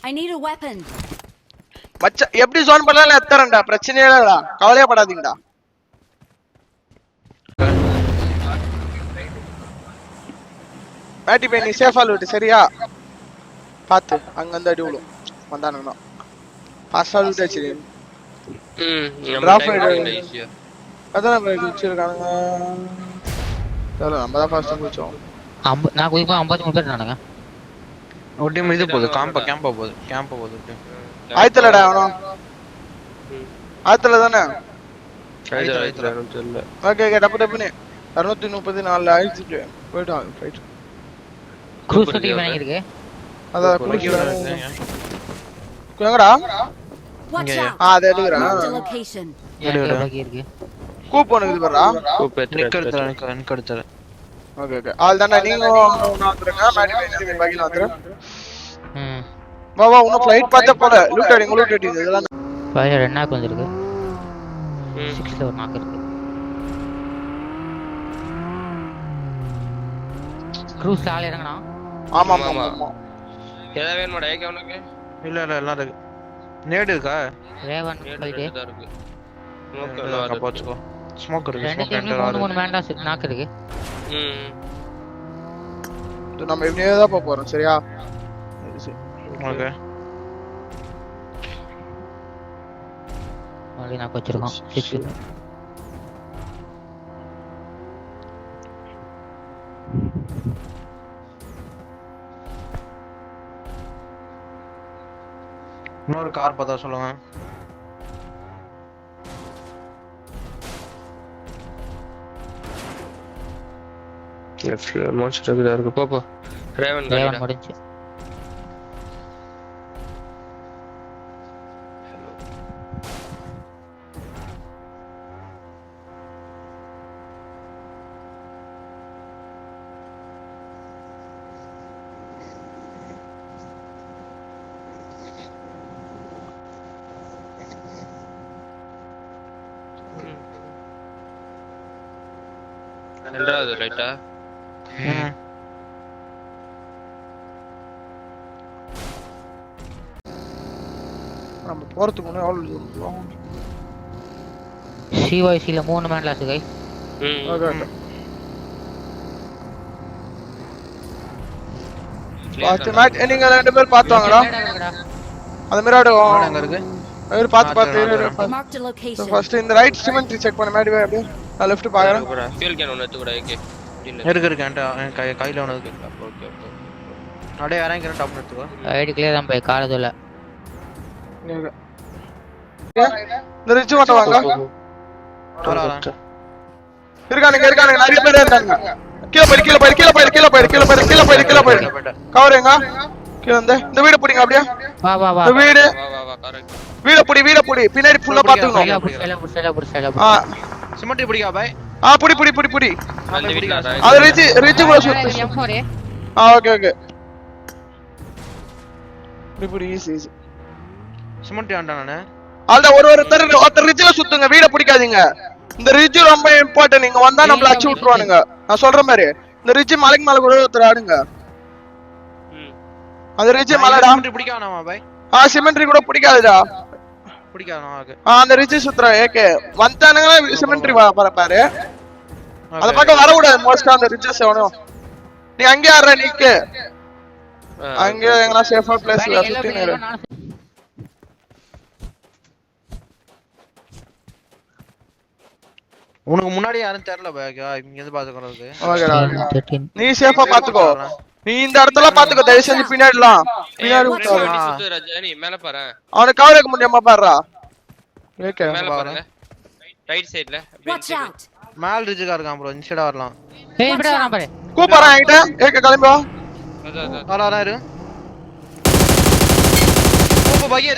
I need a weapon. மச்ச எப்படி zone பண்ணலாம் எத்தறேன்டா பிரச்சனையே இல்லடா கவலையே படாதீங்கடா மேட்டி பை நீ சேஃபா லூட் சரியா பாத்து அங்க அந்த அடி விழும் வந்தானுங்க பாஸ்டா லூட் ஆச்சு டிராப் பண்ணிடு அதான் நம்ம குச்சிருக்கானுங்க சரி நம்ம தான் ஃபர்ஸ்ட் குச்சோம் நான் குயிப்பா 53 பேர் நானுங்க ஒரு டீம் இது போகுது கேம்ப் போகுது ஆயத்தலடா அவனோ ஆயத்தல தானே தெரியல ஓகே ஓகே டப்பு 234 ஆயிடுச்சு போய்ட்டான் ஃபைட் க்ரூஸ் டீம் பண்ணி இருக்கு அத குளிக்க எங்கடா Watch out. அது எடுக்கறா Marked a location. இருக்கு கூப்பன் இருக்குது பாறா நிக்கறதுல ஓகே ஓகே ஆல் தானே நீங்க வந்துருங்க மேடி பைல வந்துரு வா வா உன ஃளைட் பார்த்தா போல லூட் அடிங்க இதெல்லாம் பைல ரெண்டாக்கு வந்திருக்கு 6ல ஒரு நாக்கு இருக்கு க்ரூஸ் ஆள இறங்கனா ஆமா ஆமா ஏதா வேணுமாடா ஏகே உனக்கு இல்ல எல்லாம் இருக்கு நேட் இருக்கா ரேவன் போயிடு இருக்கு ஸ்மோக் பாத்துக்கோ ஸ்மோக் இருக்கு ரெண்டு ஸ்மோக் டீம் 3 மேண்டா நாக்கு இருக்கு நம்ம இப்படியே தான் போறோம் சரியா ஓகே ஆல்ரெடி நான் வச்சிருக்கோம் 6 இன்னொரு கார் பார்த்தா சொல்லுங்க லெஃப்ட்ல மான்ஸ்டர் இருக்கு போ ரேவன் முடிஞ்சு ரெண்டாவது ரைட்டா நம்ம போறதுக்கு முன்னாடி ஆல் சிஒய்சில 3 மேண்ட்லாஸ் கை ஓகே பாத்து மேட் நீங்க ரெண்டு பேர் பாத்து வாங்கடா அந்த மிராடோ அங்க இருக்கு அவர் பாத்து Marked a location. ஃபர்ஸ்ட் இந்த ரைட் சிமெண்ட்ரி செக் பண்ண மேடி வே அப்படியே நான் லெஃப்ட் பாக்குறேன் ஃபியூல் கேன் ஒன்னு எடுத்து கூட ஏகே இருக்கு என்கிட்ட கையில ஒன்னு இருக்கு ஓகே அப்படியே இறங்கி டாப் எடுத்துக்கோ ஐடி கிளியர் தான் போய் காலதுல இந்த ரிட்ஜ் மட்டும் வாங்க வரலாம் இருக்கானுங்க நிறைய பேர் இருக்காங்க கீழ போயிடு கவரேங்க கீழ இந்த வீடு புடிங்க அப்படியே வா இந்த வீடு வா கரெக்ட் வீட புடி பின்னாடி ஃபுல்லா பாத்துக்கணும் செல சிமெண்ட் பிடிக்கா பாய் புடி அந்த வீட்ல அது ரிட்ஜ் கூட சுத்து M4 ஓகே புடி ஈஸி சிமெண்ட் ஆண்டா நானே ஆல்டா ஒருத்தர் ரிட்ஜ்ல சுத்துங்க வீட பிடிக்காதீங்க இந்த ரிட்ஜ் ரொம்ப இம்பார்ட்டன்ட் நீங்க வந்தா நம்மள அடிச்சு விட்டுருவானுங்க நான் சொல்ற மாதிரி இந்த ரிட்ஜ் மலைக்கு மேல கூட ஒருத்தர் ஆடுங்க அது ரிட்ஜ் மலைடா சிமெண்ட் பிடிக்கானாமா பாய் சிமெண்ட்ரி கூட பிடிக்காதுடா பிடிக்காதா ஓகே அந்த ரிட்ஜ் சுத்துற ஏகே வந்தானுங்க சிமெண்ட்ரி பாரு அந்த பக்கம் வர கூடாது மோஸ்டா அந்த ரிட்ஜஸ் எவனும் நீ அங்கே ஆடுற நீக்கு அங்க எங்கனா சேஃபா பிளேஸ்ல சுத்தி நிறு உனக்கு முன்னாடி யாரும் தெரியல பாய்க்கா இங்க இருந்து பாத்துக்கறது ஓகேடா நீ சேஃபா பாத்துக்கோ நீ இந்த இடத்துல பாத்துக்கோ தயவு செஞ்சு பின்னாடிலாம் பின்னாடி விட்டுறா சுத்து ரஜானி மேல பாரு அவன கவர் வைக்க முடியாம பாருடா ஓகே மேல பாருங்க ரைட் சைடுல Watch out. மேல் ரிட்ஜ்ல இருக்கான் ப்ரோ இன்சைடா வரலாம் ஏய் இப்படி வரான் பாரு கூப்பறேன் என்கிட்ட ஏக்க கிளம்பி வா அதான் வரா இரு ஓ பைய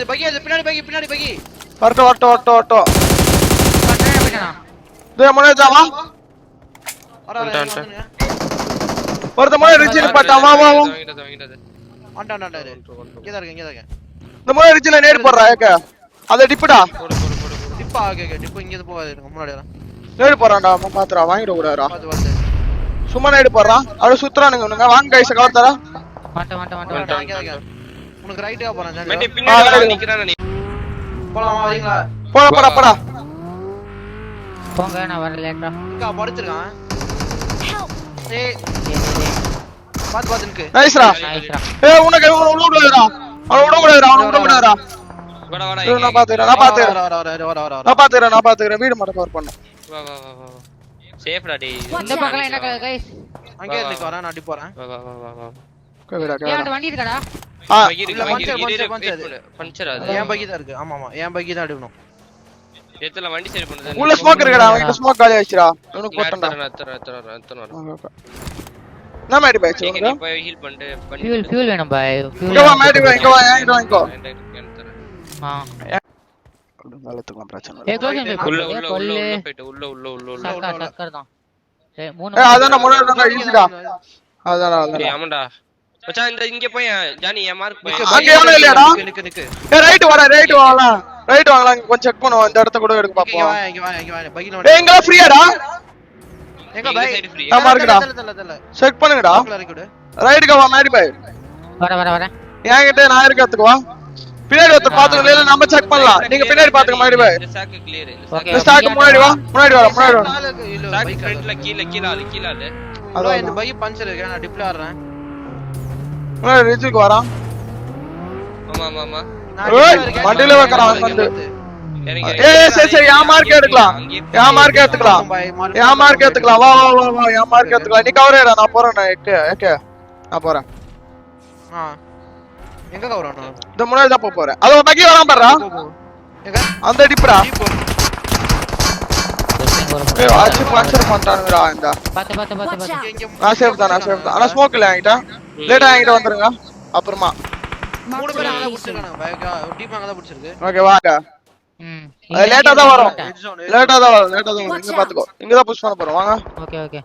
பின்னாடி பைய வரட்டும் கட்டே போய்டா டேய் மனே ஜாவா வரா ஒருத்த மனே ரிட்ஜ்ல பாட்டா வா ஆண்டா இங்க தான் இருக்கு இந்த மனே ரிட்ஜ்ல நேர் போடுறா ஏக்க அத டிப்புடா டிப்பா ஓகே டிப்பு இங்க இருந்து போகாது எனக்கு முன்னாடி வர நேர் போறான்டா பாத்துடா வாங்கிட கூடாதுடா பாத்து சும்மா நேர் போறான் அவ சுத்துறானுங்க வாங்க கைஸ் கவர் தர மாட்ட இங்க உனக்கு ரைட்டா போறேன் ஜானி மெட்டி பின்னாடி நிக்கறானே நீ போலாம் வரீங்களா போடா போங்க நான் வர லேட்டா இங்க படுத்துறான் ஏய் பாத்து நிக்கு நைஸ்ரா நைஸ்ரா ஏய் உனக்கு உள்ள விடுறா அவன விட கூடாதுடா வாடா நான் பாத்துக்கறேன் வீடு மட்டும் கவர் பண்ணு வா சேஃப்டா டேய் இந்த பக்கல என்ன गाइस அங்கே இருந்து வரேன் நான் அடி போறேன் வா கேடா ஏன் வண்டி இருக்கடா பஞ்சர் அது என் பைக்கு தான் இருக்கு ஆமா என் பைக்கு தான் அடிக்கணும் எத்தல வண்டி சரி பண்ணுது உள்ள ஸ்மோக் இருக்குடா அவன் ஸ்மோக் காலி ஆயிடுச்சுடா இவனுக்கு போட்டடா நான் மேடி பேச்சு நீ போய் ஹீல் பண்ணிட்டு ஃபியூல் வேணும் பாய் இங்க வா மேடி இங்க வா என்கிட்ட ஆ வேலத்துக்கு பிரச்சனை ஏ க்ளோஸ் உள்ள போய்ட்டு உள்ள சக்கர் தான் ஏ மூணு ஏய் அதான் முன்னாடி ஈஸிடா அதான் டேய் ஆமாடா மச்சான் இந்த இங்க போய் ஜானி என் மார்க் போய் அங்க எவனும் இல்லையாடா நிக்கு ஏய் ரைட் வாங்கலாம் கொஞ்சம் செக் பண்ணுவோம் இந்த இடத்த கூட எடுக்க பாப்போம் இங்க வா பைக்கில ஏய் இங்க ஃப்ரீயாடா எங்க பை சைடு ஃப்ரீ ஆமா இருக்குடா செக் பண்ணுங்கடா ரைட்டுக்கு வா மேடி பை வர என்கிட்ட நான் இருக்கறதுக்கு வா பின்னாடி வந்து பாத்துங்க இல்ல நம்ம செக் பண்ணலாம் நீங்க பின்னாடி பாத்துங்க மேடி பை இந்த சாக்கு கிளியர் இந்த ஸ்டாக் முன்னாடி வா சாக்கு ஃப்ரண்ட்ல கீழ ஆளு அதான் இந்த பை பஞ்சர் இருக்கு நான் டிப்ல ஆறேன் முன்னாடி ரிஜுக்கு வரான் ஆமா ஏய் வண்டில வைக்கறான் வந்து ஏய் சரி யா மார்க் எடுக்கலாம் வா யா மார்க் எடுத்துக்கலாம் நீ கவர் ஏறா நான் போறேன் நான் போறேன் எங்க கவரானோ இந்த முன்னாடி தான் போறேன் அதோ பக்கி வரான் பாறா எங்க அந்த டிப்ரா ஏய் ஆச்சு பஞ்சர் பண்றானுடா இந்த பாத்து நான் சேஃப் தான் ஆனா ஸ்மோக் இல்ல என்கிட்ட லேட்டா என்கிட்ட வந்துருங்க அப்புறமா மூணு பேர் அங்க புடிச்சிருக்காங்க பைக் டீம் அங்க தான் புடிச்சிருக்கு ஓகே வாங்க அது லேட்டா தான் வரும் இங்க பாத்துக்கோ இங்க தான் புஷ் பண்ண போறோம் வாங்க ஓகே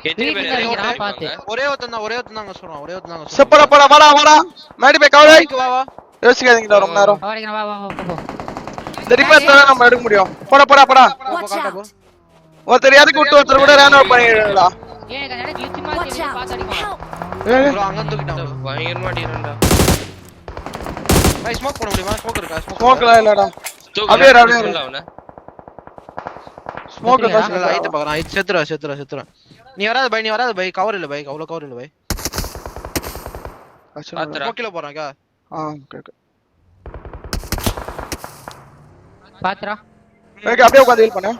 எத்தனை பேர் பாத்து ஒரே ஒருத்தன் தான் சொல்றான் செப்பட வாடா மேடி பை கவலை வா யோசிக்காதீங்கடா ரொம்ப நேரம் வா இந்த ரிப்பேர் தான் நம்ம எடுக்க முடியும் போடா Watch out! ஒருத்தர் எதுக்கு விட்டு ஒருத்தர் கூட ரன் அவுட் பண்ணிடுடா ஏய் கண்ணாடி கிளிச் மாதிரி Watch out! பாத்து அடிக்கும் Help! ப்ரோ அங்க தூக்கிட்டான் பயங்கரமா அடிறான்டா பை ஸ்மோக் போட முடியுமா ஸ்மோக் இருக்கா ஸ்மோக்ல இல்லடா அப்படியே அவன ஸ்மோக் தான் லைட் பாக்குறான் இது செத்துறா நீ வராத பை கவர் இல்ல பை அவ்வளவு கவர் இல்ல பை ஸ்மோக்ல போறாங்க ஓகே பாத்துடா ஓகே அப்படியே உட்கார்ந்து ஹீல் பண்ணு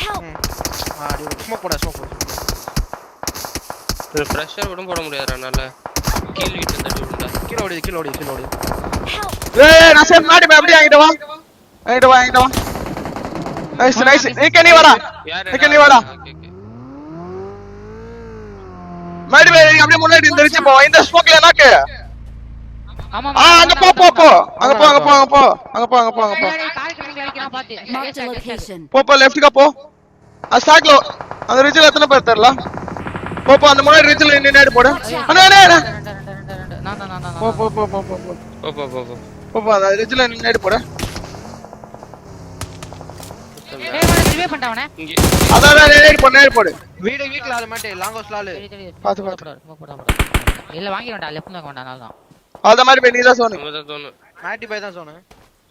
Help! ஸ்மோக் போட பிரஷர் கூட போட முடியாதுடா நல்ல கீழ கிட்ட தட்டி விடுடா கீழ ஓடி Help! ஏய் நான் சேஃப் மாடி அப்படியே என்கிட்ட வா நைஸ் நீ வாடா மாடி பை அப்படியே முன்னாடி இருந்துச்சு போ இந்த ஸ்மோக்ல என்னாக்கு ஆமா அங்க போ கால் கணக்கு வைக்கிறான் பாத்து Mark the location. போ லெஃப்ட்க்கு போ ஸ்டாக்ல அந்த ரிஜில் எத்தனை பேர் தெரியல போ அந்த முன்னாடி ரிஜில் நின்னு போடு அண்ணா நான் போ அந்த ரிஜில் நின்னு போடு ஏய் வந்து ரிவே பண்ணிட்டானே இங்க அதான் நேடு போடு வீட்ல ஆள மாட்டே லாங் ஹவுஸ் லால் பாத்து போடா இல்ல வாங்கி வேண்டாம் லெஃப்ட் தான் வேண்டாம் நால தான் அத மாதிரி போய் நீ தான் சொன்ன நம்ம தான் தோணும் மாட்டி பை தான் சொன்னேன்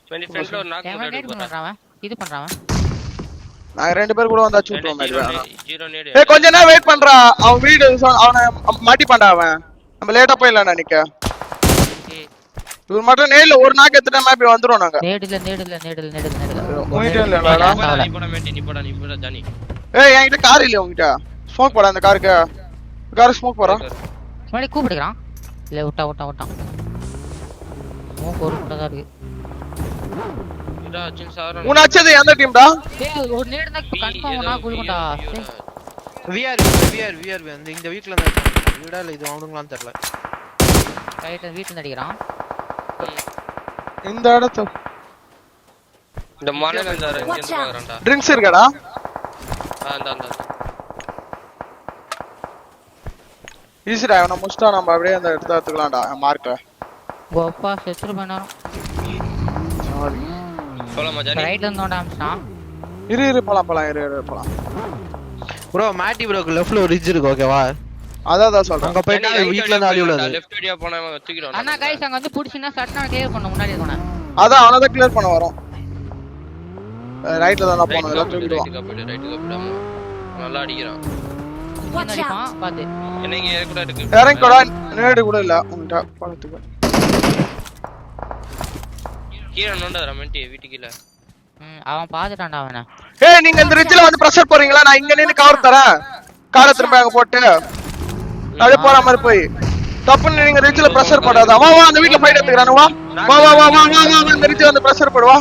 20 ஃப்ரண்ட்ல ஒரு நாக் கேமரா நேட் பண்றான் இது பண்றான் நாங்க ரெண்டு பேர் கூட வந்தா ஷூட் பண்ணோம் ஜீரோ நேடு ஏய் கொஞ்ச நேரம் வெயிட் பண்றா அவன் வீடு அவன மாட்டி பண்ணடா அவன் நம்ம லேட்டா போயிடலாம் நினைக்க இவர் மட்டும் நேர்ல ஒரு நாக்கு எடுத்துட்டா மேபி வந்துரும் நாங்க நேடுல போயிட்டே இல்லடா நீ போடா ஜானி ஏய் என்கிட்ட கார் இல்ல உன்கிட்ட ஸ்மோக் போடா அந்த கார் ஸ்மோக் போறா மணி கூப்பிடுறான் இல்ல விட்டா மூக்கு ஒரு கூட தான் இருக்கு இதா அச்சின் சாரன் உன் அச்சது எந்த டீம்டா ஏய் ஒரு நேடு தான் கன்ஃபார்ம் நான் குளுண்டா விஆர் வந்து இந்த வீட்ல தான் வீடா இல்ல இது அவனுங்களாம் தெரியல ரைட் வீட்ல அடிக்குறான் இந்த இடத்து இந்த மாலைல இந்த இருந்து பாக்குறான்டா ட்ரிங்க்ஸ் இருக்கடா அந்த ஈஸிடா அவன முஸ்டா நம்ம அப்படியே அந்த இடத்த எடுத்துக்கலாம்டா மார்க்க கோப்பா செத்துரு பண்ணாரும் போலாமா ஜானி ரைட்ல இருந்தோடா அம்சா இரு போலாம் இரு போலாம் ப்ரோ மாட்டி ப்ரோக்கு லெஃப்ட்ல ஒரு ரிட்ஜ் இருக்கு ஓகேவா அதான் சொல்றேன். அங்க போயிட்டா வீட்ல இருந்து ஆடி விடாது. லெஃப்ட் ஐடியா போனா தூக்கிடுவான். அண்ணா கைஸ் அங்க வந்து புடிச்சினா சட்டனா கிளியர் பண்ண முன்னாடி இருக்கணும். அதான் அவனதான் கிளியர் பண்ண வரோம். ரைட்ல தான் போறோம். எல்லாம் தூக்கிடுவான். ரைட்டுக்கு போயிடு. நல்லா அடிக்கிறான். Watch out. அடிப்பான் பாத்து. என்ன இங்க கூட இருக்கு. இறங்கி கூட நேடு கூட இல்ல உன்கிட்ட பாத்துக்க. கீழ நோண்டறா மென்டி வீட்டுக்கு இல்ல. அவன் பாத்துட்டான்டா அவன. ஏய் நீங்க இந்த ரிட்ஜ்ல வந்து பிரஷர் போறீங்களா? நான் இங்க நின்னு கவர் தரேன். காரை திரும்ப அங்க போட்டு அப்படியே போற மாதிரி போய் தப்புன்னு நீங்க ரிட்ஜ்ல பிரஷர் போடாத. வா வா அந்த வீட்ல ஃபைட் எடுத்துக்கறானு வா. வா வா வா வா வா இந்த ரிட்ஜ்ல வந்து பிரஷர் போடு வா.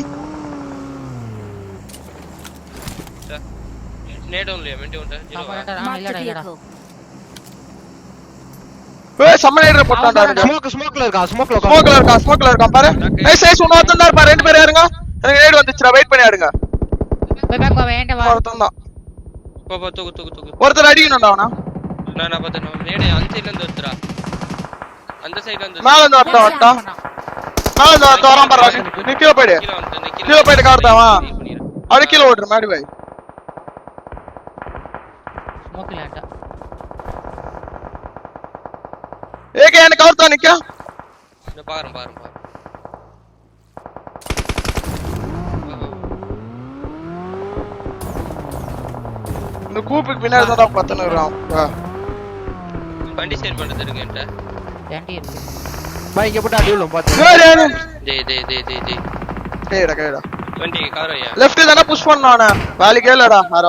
நேட் ஒன்லி மென்டி உண்டா. Marked a vehicle. ஏய் சம்மனைடர் போட்டான்டா. ஸ்மோக்ல இருக்கா ஸ்மோக்ல இருக்கா பாரு. ஏய் சைஸ் ஒன்னு ஒருத்தன் தான் பாரு. ரெண்டு பேர் யாருங்க? எனக்கு நேடு வந்துச்சுடா. வெயிட் பண்ணி ஆடுங்க. போய் பேக் வேண்ட வா. ஒருத்தன் தான். போ தூக்கு. ஒருத்தர் அடிக்கணும்டா அவனா. நான் பார்த்தேன். நேடு அந்த சைடுல இருந்து வந்துறா. அந்த சைடுல இருந்து மேல இருந்து வரட்டா. மேல இருந்து வரான் பாரு. நீ கீழ போய்டு. கீழ போய்டு கவர் தாவா. அடி கீழ ஓடுற மாடி வை. ஸ்மோக் இல்லடா. ஏகே என்ன கவர் தான் நிக்க. இந்த பாரு. இந்த கூப்புக்கு பின்னாடி தான் பத்தன வரான். வண்டி ஸ்டேட் பண்றது இருக்கு என்கிட்ட. ஏண்டி இருக்கு. பை இங்க போட்டு அடி விழும் பாத்து. டேய். கேடா. வண்டி காரையா. லெஃப்ட் தான புஷ் பண்ணானே. வேலி கேலடா. வேற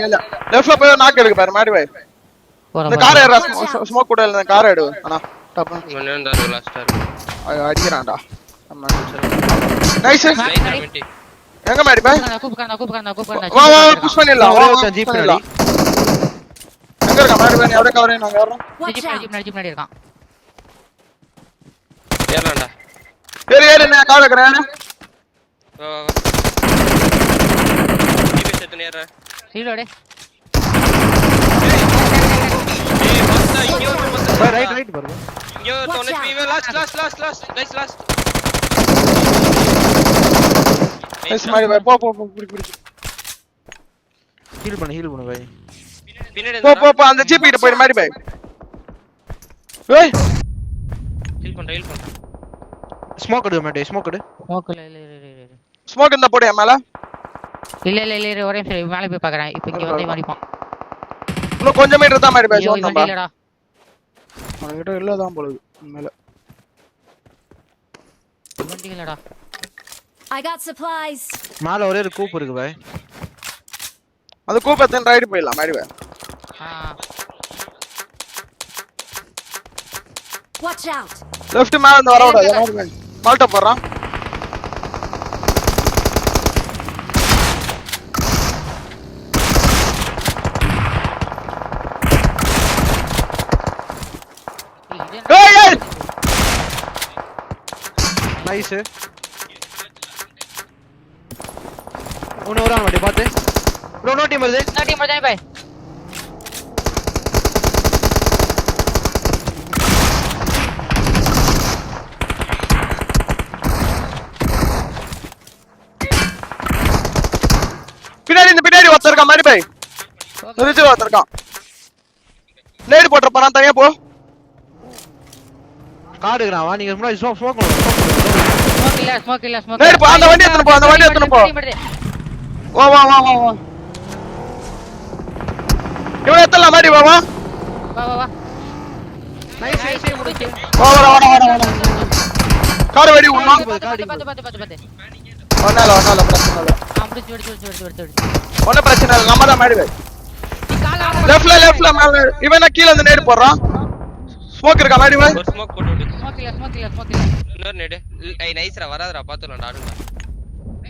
இல்ல. லெஃப்ட்ல போய் நாக் எடுக்க பாரு மாடி வை. இந்த கார் ஏறா ஸ்மோக் கூட இல்ல கார் எடு. அண்ணா டப் ஒன்னேண்டா லாஸ்டா. அடிக்கறான்டா. அம்மா நைஸ். மென்டி. எங்க மாடி பை? கூப்பிடுறேன். வா வா புஷ் பண்ணிடலாம். ஒரே ஒரு ஜீப் பின்னாடி. எங்க இருக்க மாடி பை? எவட கவர் நாங்க வரோம். Watch out. ஜிப் முன்னாடி இருக்கான். ஏறலாம்டா. ஏறு நான் கால் வைக்கிறேன். வா. ஜீப் செட் நேரா. சீலோடே. மஸ்தா இங்க வந்து பை ரைட் பாருங்க. இங்க தோனே பீவே லாஸ்ட். நைஸ் மாடி பை. போ புடி. ஹீல் பண்ணு பை. பின்னாடி போ அந்த ஜீப் கிட்ட போய் மாடி பை. ஏய் ஹீல் பண்ற. ஸ்மோக் எடு மேட்டே ஸ்மோக் எடு. ஸ்மோக் இல்ல. ஸ்மோக் இருந்தா போடு மேல. இல்ல ஒரே நிமிஷம் மேலே போய் பார்க்கறேன். இப்போ இங்க வந்து மாறிப்பான். இன்னும் கொஞ்சம் மீட்டர் தான் மாடி பை. ஐயோ, சொன்னப்பா வண்டி இல்லடா. அவன்கிட்ட இல்ல தான் போடுது மேல. வண்டி இல்லடா. I got supplies. மேல ஒரே ஒரு கூப் இருக்கு பை. அந்த கூப்பத்தன் ரைட் போயிடலாம் மாடி பை. Watch out. லெஃப்ட் மேல இருந்து வர விடாத மாடி பை. மால்ட்ட போறான். ஏய் நைஸ். ஒன்னு வரான் மாட்டே பாத்து. ப்ரோ நோ டீம் வருது. டீம் மச்சான் பை. பின்னாடி ஒருத்தர் இருக்கான் மாடி பை. ரிட்ஜ்ல ஒருத்தர் இருக்கான். நேடு போட்ற போறான் தனியா போ. கார் எடுக்கறான் வா. நீங்க முன்னாடி ஸ்மோக் இல்ல. நேடு போ. அந்த வண்டி எடுத்துட்டு போ. வா. இவன் எத்தல மாடி வா. வா. நைஸ் முடிச்சு. வா. கார் வெடி உண்ணா. பாத்து. ஒண்ணால பிரச்சனை இல்ல. முடிச்சு. ஒண்ணு பிரச்சனை இல்ல. நம்ம தான் மாடி வை. லெஃப்ட்ல மேல இவன கீழ இருந்து நேடு போறான். ஸ்மோக் இருக்கா மாடி வை. ஒரு ஸ்மோக் போட்டு விடு. ஸ்மோக் இல்ல. இன்னொரு நேடு. ஏய் நைஸ்ரா வராதடா பாத்துறலாம் ஆடுங்க.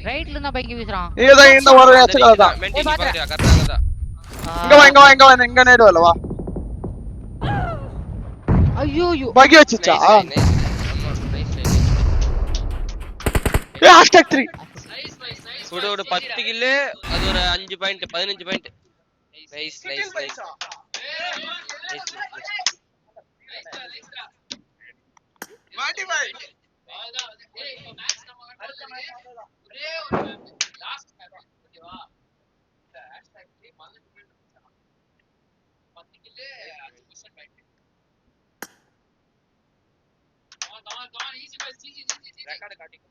ரைட்ல இருந்தா பைக் வீசுறான். இதான் இந்த ஒரு எச்சல தான். மென்டி பாக்குறியா கரெக்ட்டா தான். இங்க வா இங்க நேடு வரல வா. ஐயோ பகி வச்சுச்சா? நைஸ். ஏய் #3 ஒரு 10 கில் அது ஒரு 5 பாயிண்ட் 15 பாயிண்ட். நைஸ். மாடி வை. ரெக்கார்டு காட்டிக்கோ